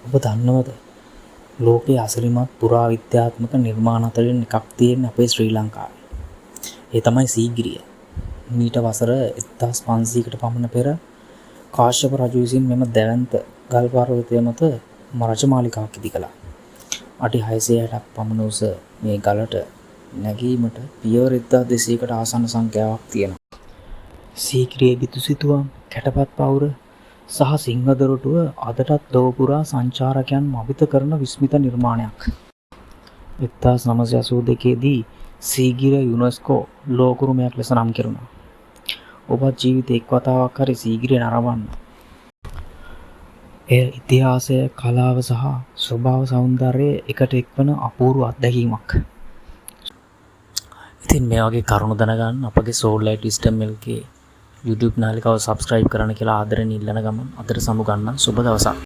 ඔබ දන්නවද ලෝකයේ අසිරිමත් පුරා විද්‍යාත්මක නිර්මාණ අතරින් එකක් තියෙන අපේ ශ්‍රී ලංකාවේ. ඒ තමයි සීගිරිය. මීට වසර 1500කට පමණ පෙර කාශ්‍යප රජු විසින් මෙම දැවැන්ත ගල් පර්වතය මත රජමාලිකාවක් ඉදි කළා. අඩි 660ක් පමණ උස මේ ගලට නැගීමට පියවර 1200කට ආසන්න සංඛ්‍යාවක් තියෙනවා. සීගිරියේ බිතු සිතුවම්, කැටපත් පවුර සහ සිංහදොරටුව අදටත් ලොව පුරා සංචාරකයන් මවිත කරන විස්මිත නිර්මාණයක්. 1982 දී සීගිරිය යුනෙස්කෝ ලෝක උරුමයක් ලෙස නම් කෙරුණා. ඔබත් ජීවිතේ එක් වතාවක් හරි සීගිරිය නරඹන්න. එය ඉතිහාසය, කලාව සහ ස්වභාව සෞන්දර්යය එකට එක්වන අපූර්ව අත්දැකීමක්. ඉතින් මේ වගේ කරුණු දැනගන්න අපගේ Soul Light Wisdom Milk YouTube නාලිකාව subscribe කරන්න කියලා ආදරෙන් ඉල්ලන ගමන් අදට සමු ගන්න සුබ දවසක්.